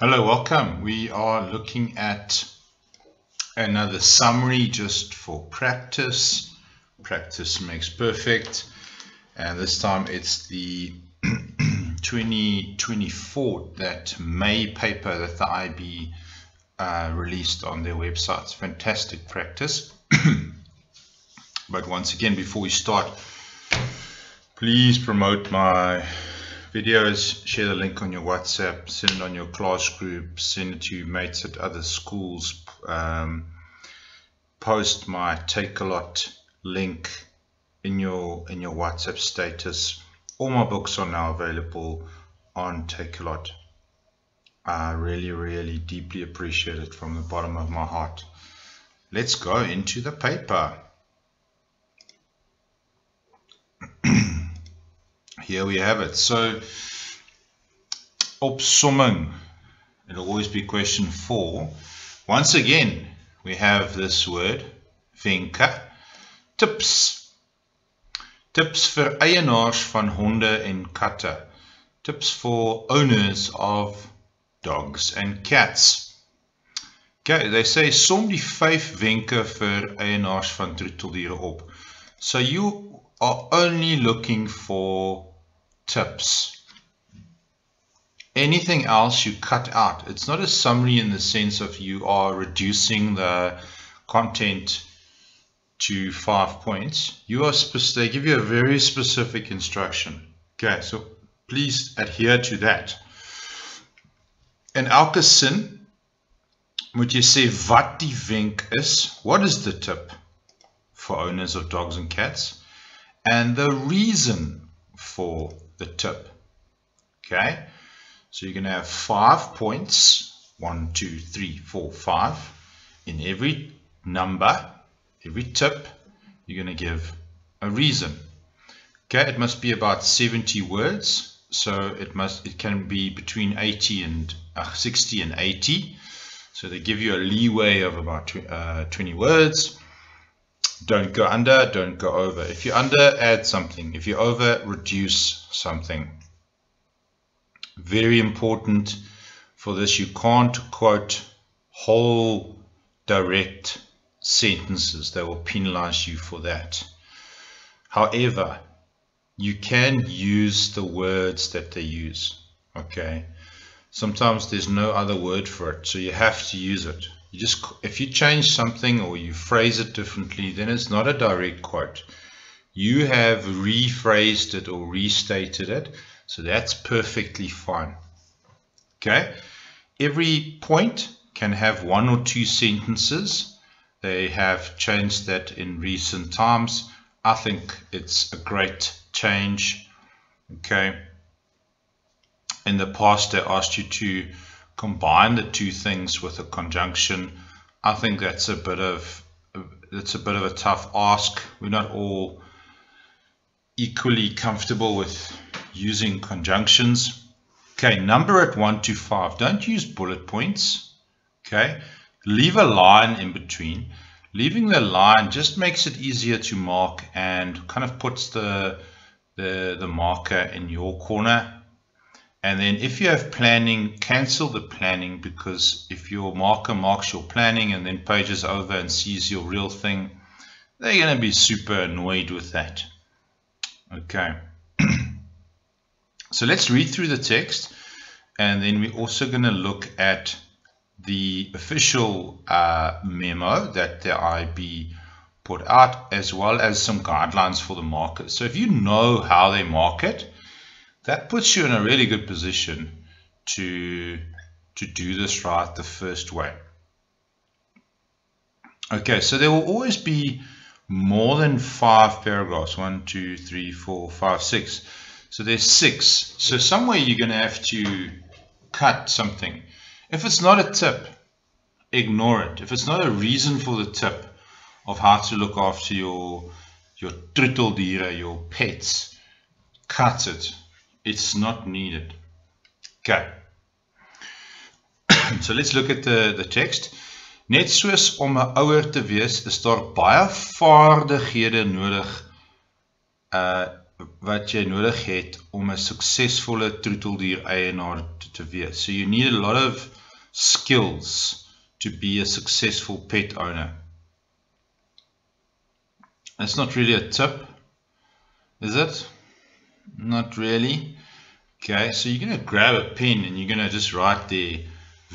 Hello, welcome. We are looking at another summary just for practice. Practice makes perfect. And this time it's the 2024, that May paper that the IB released on their website. It's fantastic practice. But once again, before we start, please promote my videos, share the link on your WhatsApp, send it on your class group, send it to your mates at other schools, post my Takealot link in your WhatsApp status. All my books are now available on Takealot. I really deeply appreciate it from the bottom of my heart. Let's go into the paper. Here we have it. So, opsomming, it'll always be question 4. Once again, we have this word, wenke, tips. Tips vir eienaars van honde en katte. Tips for owners of dogs and cats. Okay, they say som die 5 wenke vir eienaars van troeteldiere op. So you are only looking for tips. Anything else you cut out. It's not a summary in the sense of you are reducing the content to 5 points. They give you a very specific instruction. Okay, so please adhere to that. In elke sin moet jy sê wat die wenk is. What is the tip for owners of dogs and cats? And the reason for the tip. Okay, so you're going to have 5 points, 1, 2, 3, 4, 5. In every number, every tip, you're going to give a reason. Okay, it must be about 70 words, so it can be between 60 and 80. So they give you a leeway of about 20 words. Don't go under, don't go over. If you under, add something. If you over, reduce something. Very important for this, you can't quote whole direct sentences. They will penalize you for that. However, you can use the words that they use. Okay, sometimes there's no other word for it, so you have to use it. If you change something or you phrase it differently, then it's not a direct quote. You have rephrased it or restated it, so that's perfectly fine. Okay, every point can have 1 or 2 sentences. They have changed that in recent times. I think it's a great change. Okay, in the past they asked you to combine the 2 things with a conjunction. I think that's a bit of a tough ask. We're not all equally comfortable with using conjunctions. Okay, number it 1 to 5. Don't use bullet points. Okay, leave a line in between. Leaving the line just makes it easier to mark and kind of puts the marker in your corner. And then if you have planning, cancel the planning, because if your marker marks your planning and then pages over and sees your real thing, they're going to be super annoyed with that. Okay. So let's read through the text, and then we're also going to look at the official memo that the IB put out, as well as some guidelines for the markers. So if you know how they mark it, that puts you in a really good position to do this right the first way. Okay, so there will always be more than 5 paragraphs. 1, 2, 3, 4, 5, 6. So there's 6. So somewhere you're going to have to cut something. If it's not a tip, ignore it. If it's not a reason for the tip of how to look after your troeteldiere, your pets, cut it. It's not needed. Okay. So let's look at the text. Net soos om 'n ouer te wees, is daar baie vaardighede nodig wat jy nodig het om 'n suksesvolle troeteldier eienaar te wees. So you need a lot of skills to be a successful pet owner. It's not really a tip, is it? Not really. Okay, so you're going to grab a pen and you're going to just write there,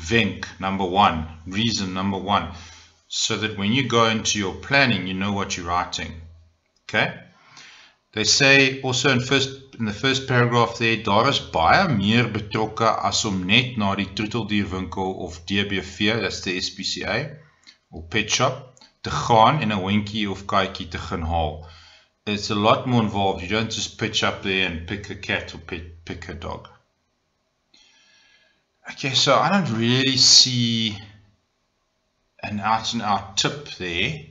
wenk number 1, reason number 1, so that when you go into your planning, you know what you're writing. Okay? They say also in the first paragraph there, daar is baie meer betrokke as om net na die troeteldierwinkel of DBV, that's the SPCA, or pet shop, te gaan en 'n hondjie of katjie te gaan haal. It's a lot more involved. You don't just pitch up there and pick a cat or pick a dog. Okay, so I don't really see an out-and-out tip there.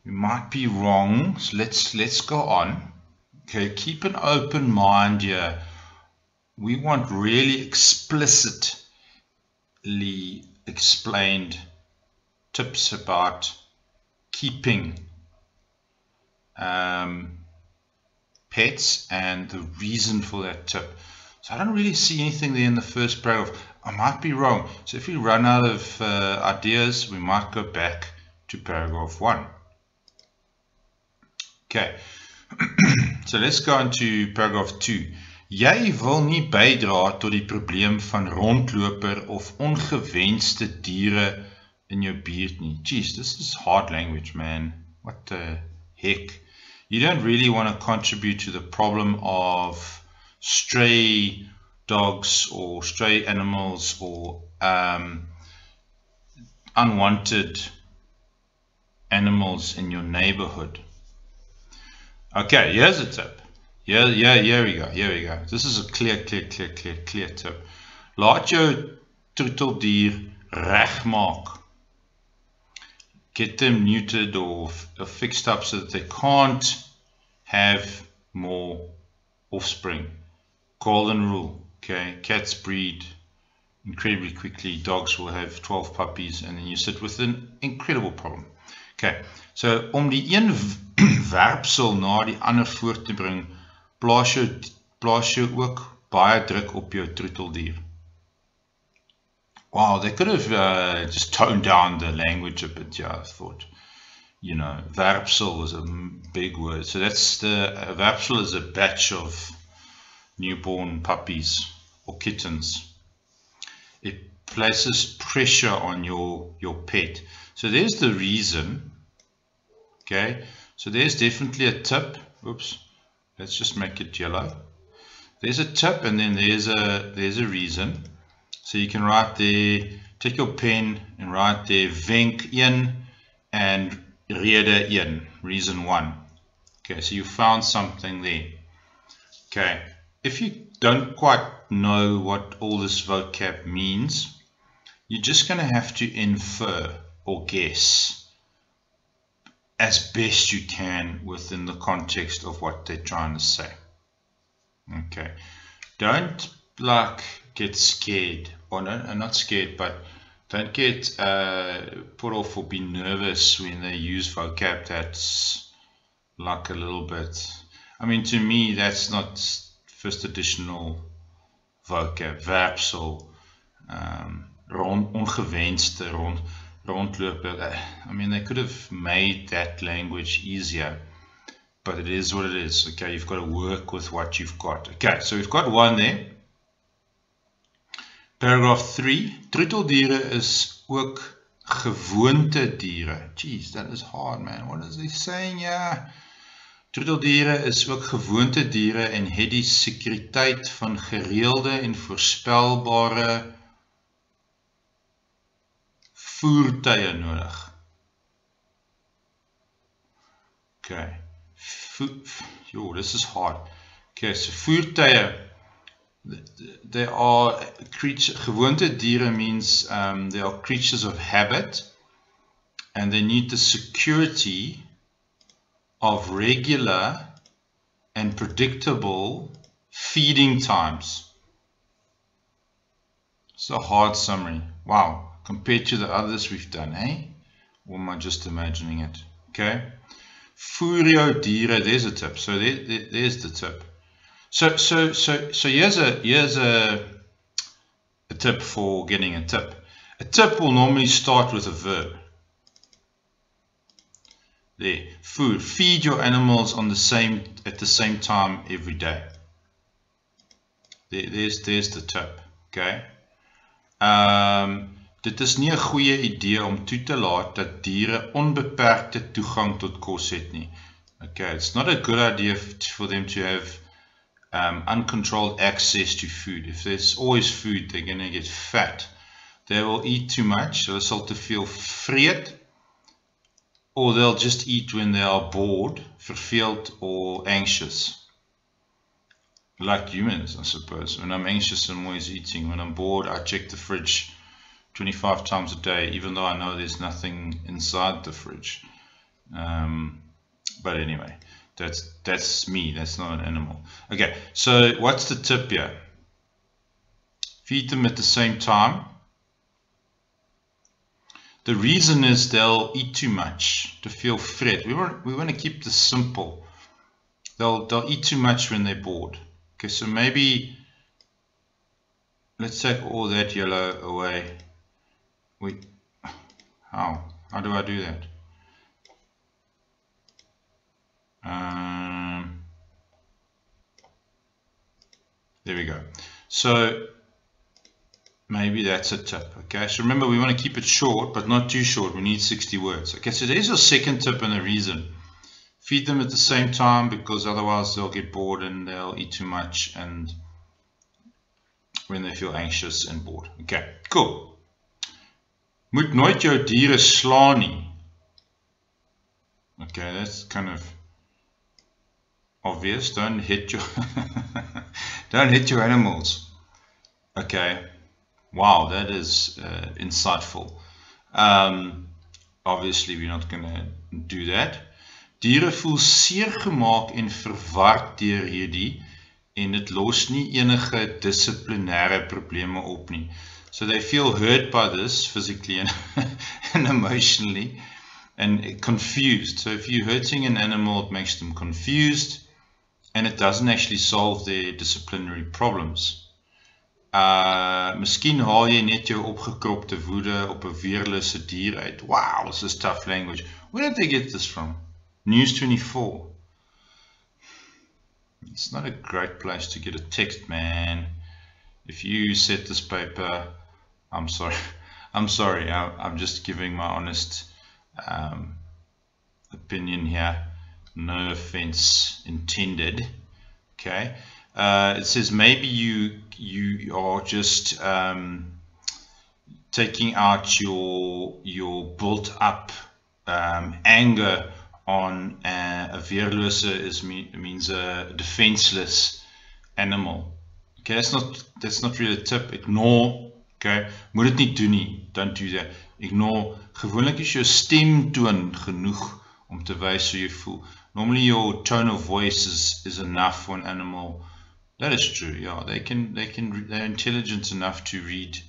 We might be wrong, so let's go on. Okay, keep an open mind here. We want really explicitly explained tips about keeping pets and the reason for that tip. So I don't really see anything there in the first paragraph. I might be wrong. So if we run out of ideas, we might go back to paragraph 1. Okay, so let's go into paragraph 2. Jy wil nie bydra tot die probleem van rondloper of ongewenste diere in jou buurt nie. Jeez, this is hard language, man. What the heck? You don't really want to contribute to the problem of stray dogs or stray animals or unwanted animals in your neighborhood. Okay, here's a tip. Here we go. This is a clear tip. Laat jou troeteldier regmaak. Get them neutered or fixed up so that they can't have more offspring. Golden rule. Okay, cats breed incredibly quickly. Dogs will have 12 puppies, and then you sit with an incredible problem. Okay, so om die een werpsel na die ander voor te bring, plaas jy ook baie druk op jou troeteldier. Wow, they could have just toned down the language a bit. Yeah, I thought, you know, werpsel was a big word. So that's werpsel is a batch of newborn puppies or kittens. It places pressure on your pet. So there's the reason. Okay, so there's definitely a tip. Oops, let's just make it yellow. There's a tip, and then there's a reason. So you can write there, take your pen and write there, wenk 1 and rede 1, reason 1. Okay, so you found something there. Okay, if you don't quite know what all this vocab means, you're just going to have to infer or guess as best you can within the context of what they're trying to say. Okay, don't get scared, or no, not scared, but don't get put off or be nervous when they use vocab that's like a little bit, I mean, to me that's not first editional vocab, werpsel, ongewenste, rondloper. I mean, they could have made that language easier, but it is what it is. Okay, you've got to work with what you've got. Okay, so we've got 1 there. Paragraph 3, troeteldiere is ook gewoonte diere. Jeez, that is hard, man. What is he saying? Yeah. Troeteldiere is ook gewoonte diere en het die sekuriteit van gereelde en voorspelbare voertuie nodig. Okay. This is hard. Okay, so voertuie. They are creatures. Gewoonte diere means they are creatures of habit, and they need the security of regular and predictable feeding times. It's a hard summary. Wow, compared to the others we've done, eh? Or am I just imagining it? Okay. Voer jou diere. There's a tip. So there's the tip. So here's a tip for getting a tip. A tip will normally start with a verb. There, food. Feed your animals at the same time every day. There's the tip. Okay. Dit is nie 'n goeie idee om toe te laat dat diere onbeperkte toegang tot kos het nie. Okay, it's not a good idea for them to have uncontrolled access to food. If there's always food, they're going to get fat. They will eat too much, hulle sal te veel vreet, or they'll just eat when they are bored, verveeld, or anxious. Like humans, I suppose. When I'm anxious, I'm always eating. When I'm bored, I check the fridge 25 times a day, even though I know there's nothing inside the fridge. But anyway, that's me. That's not an animal. Okay, so what's the tip here? Feed them at the same time. The reason is they'll eat too much to feel fret. We want to keep this simple. They'll eat too much when they're bored. Okay, so maybe let's take all that yellow away. Wait, how do I do that? There we go. So maybe that's a tip. Okay, so remember we want to keep it short, but not too short. We need 60 words. Okay, so there's your second tip and a reason. Feed them at the same time, because otherwise they'll get bored and they'll eat too much, and when they feel anxious and bored. Okay, cool. Moet nooit jou diere slaan nie. Okay, that's kind of obvious. Don't hit your don't hit your animals. Okay, wow, that is insightful. Obviously we're not going to do that. Diere voel seer gemaak en verward deur hierdie, en dit los nie enige dissiplinêre probleme op nie. So they feel hurt by this physically and, and emotionally, and confused. So if you're hurting an animal, it makes them confused, and it doesn't actually solve their disciplinary problems. Miskien haal jy net jou opgekropte woede op 'n weerlose dier uit. Wow, this is tough language. Where did they get this from? News 24. It's not a great place to get a text, man. If you set this paper, I'm sorry. I'm just giving my honest opinion here. No offense intended. Okay. It says maybe you are just taking out your built up anger on a weerlose means a defenseless animal. Okay, that's not really a tip. Ignore. Okay, moet dit nie doen nie. Don't do that. Ignore. Gewoonlik is jou stemtoon genoeg om te wys hoe jy voel. Normally your tone of voice is enough for an animal. That is true. Yeah, they're intelligent enough to read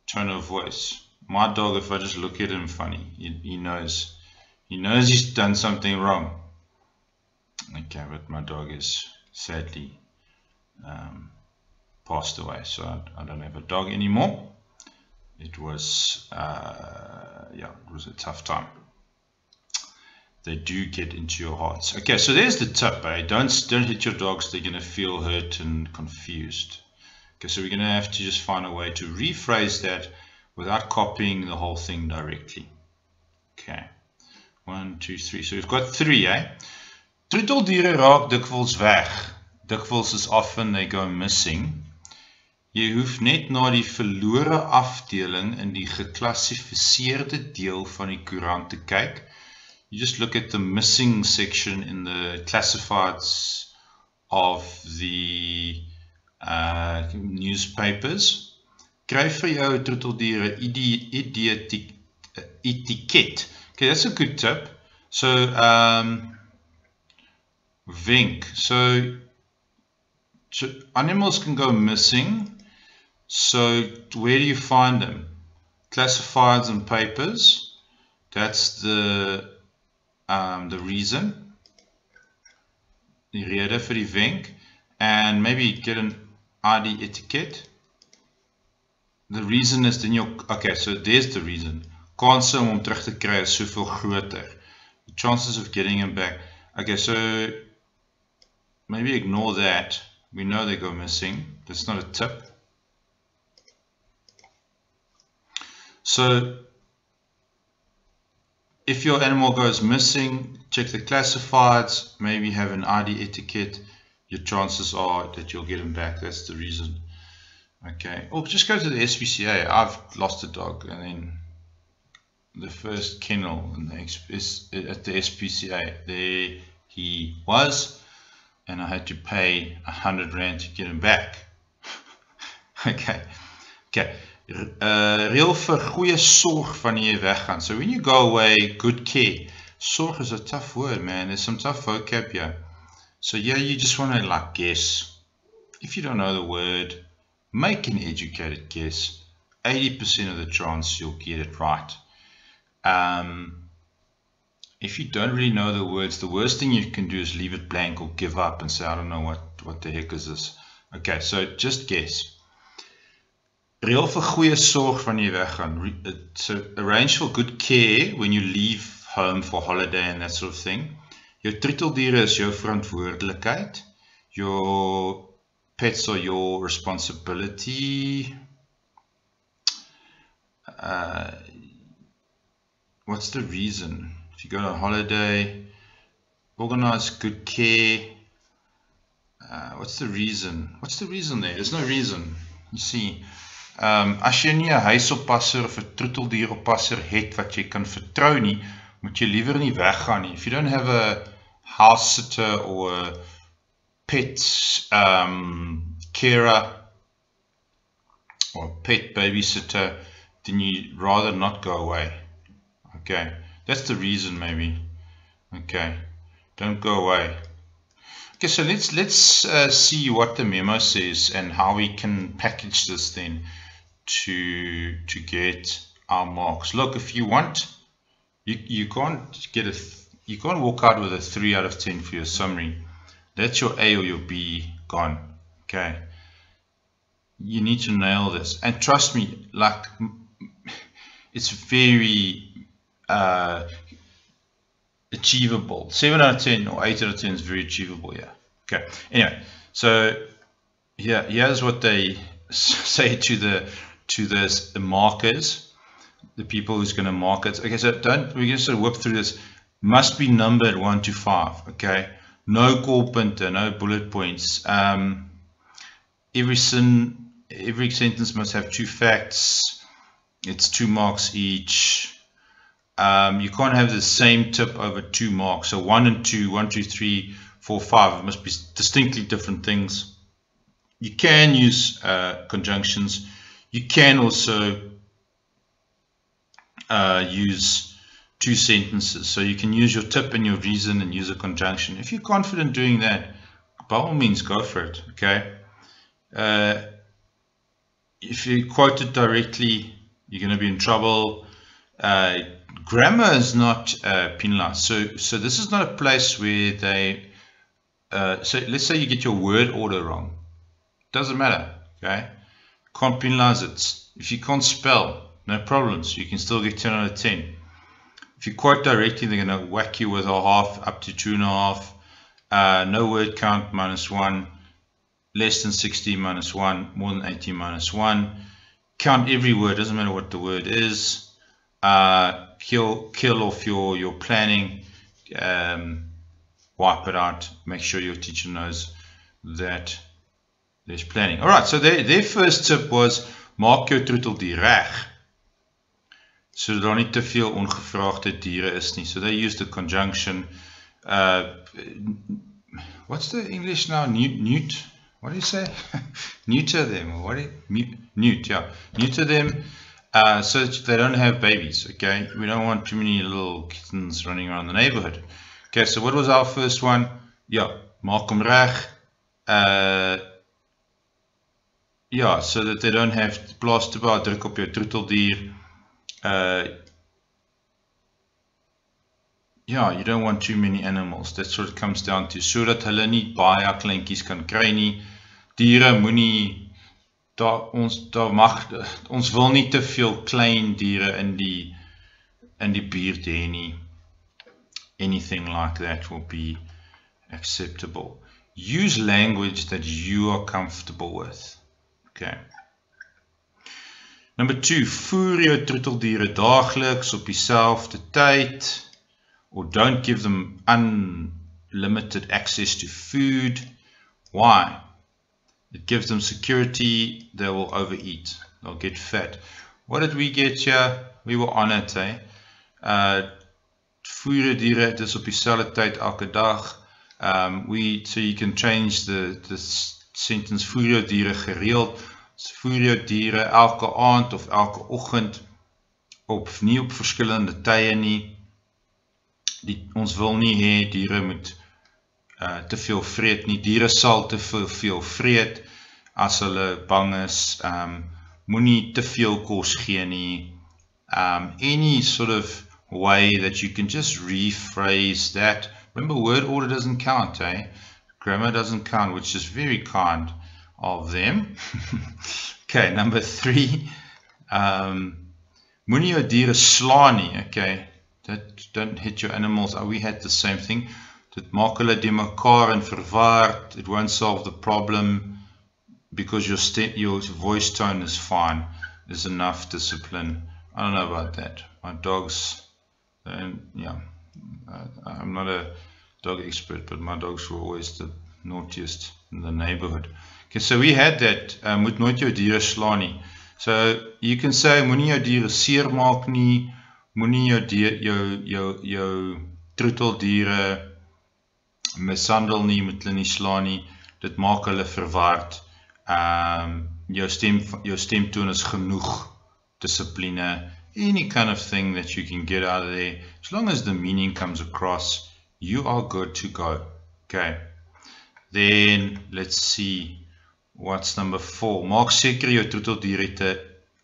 tone of voice. My dog, if I just look at him funny, he knows. He knows he's done something wrong. Okay, but my dog is sadly passed away, so I don't have a dog anymore. It was it was a tough time. They do get into your hearts. Okay, so there's the tip, eh? Don't hit your dogs. They're going to feel hurt and confused. Okay, so we're going to have to just find a way to rephrase that without copying the whole thing directly. Okay, 1, 2, 3. So we've got 3, eh? Troeteldiere raak dikwels weg. Dikwels is often they go missing. Jy hoef net na die verlore afdeling in die geklassifiseerde deel van die koerant te kyk. You just look at the missing section in the classifieds of the newspapers. Kry vir jou troeteldiere etiket. Okay, that's a good tip. So, wenk. So animals can go missing. So where do you find them? Classifieds and papers. That's the reason. die rede vir die wenk, and maybe get an ID etiquette. The reason is then okay, so there's the reason. Kans om hom terug te kry is soveel groter. The chances of getting him back. Okay, so maybe ignore that. We know they go missing. That's not a tip. So if your animal goes missing, check the classifieds, maybe have an ID etiquette. Your chances are that you'll get him back. That's the reason. Okay, or just go to the SPCA. I've lost a dog, and then the first kennel at the SPCA, there he was, and I had to pay 100 Rand to get him back. Okay. Reël vir goeie sorg wanneer jy weggaan. So when you go away, good care. Sorg is a tough word, man. There's some tough vocab here. So yeah, you just want to like guess. If you don't know the word, make an educated guess. 80% of the chance you'll get it right. If you don't really know the words, the worst thing you can do is leave it blank or give up and say, I don't know what the heck is this. Okay, so just guess. Reël vir goeie sorg wanneer jy weggaan. So arrange for good care when you leave home for holiday and that sort of thing. Jou troeteldiere is jou verantwoordelikheid. Your pets are your responsibility. What's the reason? If you go on holiday, organize good care. What's the reason? What's the reason there? There's no reason. You see, as jy nie 'n huisoppasser of 'n troeteldieroppasser het wat jy kan vertrou nie, moet jy liewer nie weggaan nie. If you don't have a house sitter or a pet carer or a pet babysitter, then you rather not go away. Okay, that's the reason maybe. Okay, don't go away. Okay, so let's see what the memo says and how we can package this then to get our marks. Look, if you want, you can't walk out with a 3 out of 10 for your summary. That's your A or your B gone. Okay, you need to nail this, and trust me, like, it's very achievable. 7 out of 10 or 8 out of 10 is very achievable. Yeah. Okay, anyway, so here's what they say to the markers, the people who's going to mark it. Okay, so we're going to sort of whip through this. Must be numbered 1 to 5. Okay, no call pointer, no bullet points. Every sentence must have 2 facts. It's 2 marks each. You can't have the same tip over 2 marks. So 1 and 2, 1, 2, 3, 4, 5. It must be distinctly different things. You can use conjunctions. You can also use 2 sentences. So you can use your tip and your reason and use a conjunction. If you're confident doing that, by all means, go for it. Okay. If you quote it directly, you're going to be in trouble. Grammar is not penalized. So this is not a place where they. So let's say you get your word order wrong. Doesn't matter. Okay. Can't penalize it. If you can't spell, no problems. You can still get 10 out of 10. If you quote directly, they're going to whack you with a half up to 2.5. No word count -1. Less than 60 -1. More than 80 -1. Count every word. Doesn't matter what the word is. Kill off your planning. Wipe it out. Make sure your teacher knows that there's planning. Alright, so their first tip was maak jou troeteldier reg, so daar nie te veel ongevraagde diere is nie. So they used the conjunction. What's the English now? Neuter. What do you say? Neuter them, or what? Neuter them, so that they don't have babies. Okay, we don't want too many little kittens running around the neighborhood. Okay, so what was our first one? Yeah, maak hom reg. Yeah, so that they don't have plaas te baie druk op jou troeteldier. yeah, you don't want too many animals. That's what it comes down to. Sodat hulle nie baie kleintjies kan kry nie. Diere moenie ons wil nie te veel klein diere in die buurt hê nie. Anything like that will be acceptable. Use language that you are comfortable with. Okay. Number 2, voer jou troeteldiere daagliks op dieselfde tyd, or don't give them unlimited access to food. Why? It gives them security. They will overeat. They'll get fat. What did we get here? We were on it, eh? Voer jou diere, dit is op dieselfde tyd elke dag. So you can change the sentence, voer jou diere gereeld. Voer jou diere elke aand of elke oggend, nie op verskillende tye nie. Ons wil nie hê diere moet te veel vreet nie. Diere sal te veel vreet as hulle bang is. Moenie te veel kos gee nie. Any sort of way that you can just rephrase that. Remember, word order doesn't count, eh? Grammar doesn't count, which is very kind of them. Okay, number 3. Moenie jou diere slaan nie, okay? Don't hit your animals. We had the same thing. Dit maak hulle de mekaar en verward. It won't solve the problem because your voice tone is fine. There's enough discipline. I don't know about that. My dogs, yeah, I'm not a dog expert, but my dogs were always the naughtiest in the neighborhood. Okay, so we had that, moet nooit jou diere slaan nie. So you can say, moenie jou diere seermaak nie, moenie jou troeteldiere mishandel nie, moet hulle nie slaan nie, dit maak hulle verward. Jou stemtoon is genoeg dissipline, any kind of thing that you can get out of there, as long as the meaning comes across, you are good to go. Okay, then let's see what's number 4. Maak seker jou troeteldier het 'n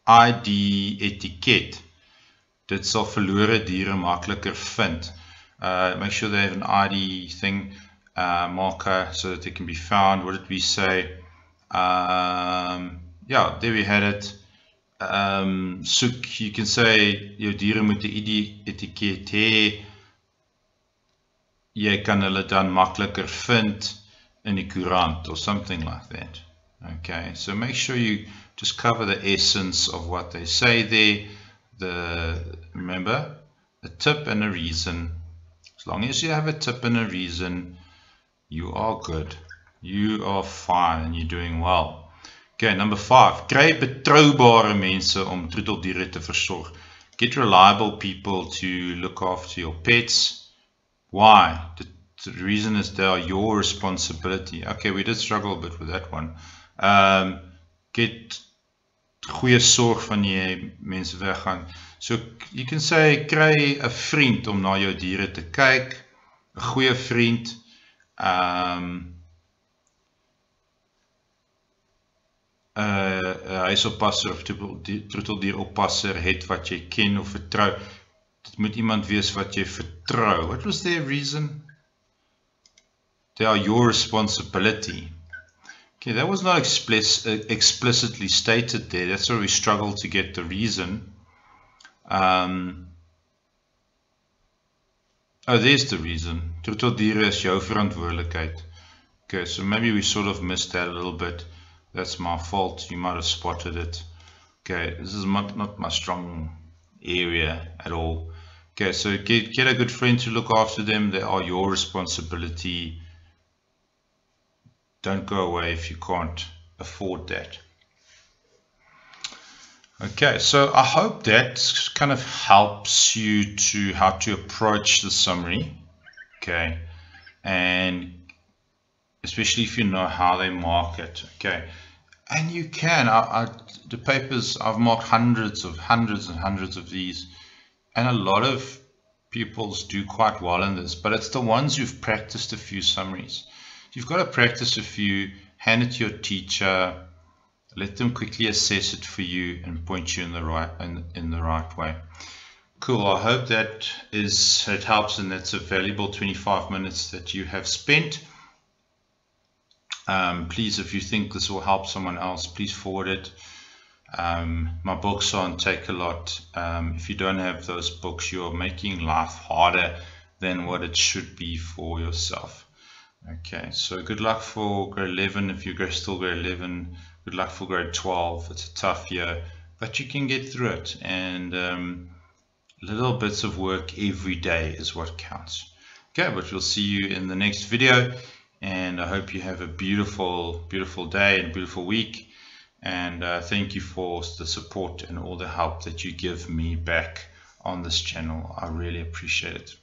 ID etiket. Dit sal verlore diere makliker vind. Make sure they have an ID thing, marker, so that they can be found. What did we say? Yeah, there we had it. Soek, you can say jou diere moet 'n ID etiket hê. Jy kan hulle dan makliker vind in die koerant or something like that. Okay, so make sure you just cover the essence of what they say there. Remember, a tip and a reason. As long as you have a tip and a reason, you are good. You are fine and you're doing well. Okay, number 5. Kry betroubare mense om troeteldiere te versorg. Get reliable people to look after your pets. Why? The reason is they are your responsibility. Okay, we did struggle a bit with that one. Get goeie sorg van jy mense weggaan. So you can say, kry 'n vriend om na jou diere te kyk, 'n goeie vriend. Huisoppasser of troeteldieroppasser het wat jy ken of vertrou. Dit moet iemand wees wat jy vertrou. What was their reason? They are your responsibility. Okay, that was not explicitly stated there. That's where we struggled to get the reason. Oh, there's the reason. Troeteldiere is jou verantwoordelikheid. Okay, so maybe we sort of missed that a little bit. That's my fault. You might have spotted it. Okay, this is not my strong area at all. Okay, so get a good friend to look after them. They are your responsibility. Don't go away if you can't afford that. Okay, so I hope that kind of helps you to how to approach the summary. Okay, and especially if you know how they mark it. Okay, and you can. The papers, I've marked hundreds and hundreds of these, and a lot of pupils do quite well in this. But it's the ones who've practiced a few summaries. You've got to practice a few, hand it to your teacher, let them quickly assess it for you and point you in the right way. Cool. I hope it helps, and that's a valuable 25 minutes that you have spent. Please, if you think this will help someone else, please forward it. My books are on Takealot. If you don't have those books, you're making life harder than what it should be for yourself. Okay, so good luck for grade 11. If you're still grade 11, good luck for grade 12. It's a tough year, but you can get through it. And little bits of work every day is what counts. Okay, but we'll see you in the next video, and I hope you have a beautiful, beautiful day and beautiful week. And thank you for the support and all the help that you give me back on this channel. I really appreciate it.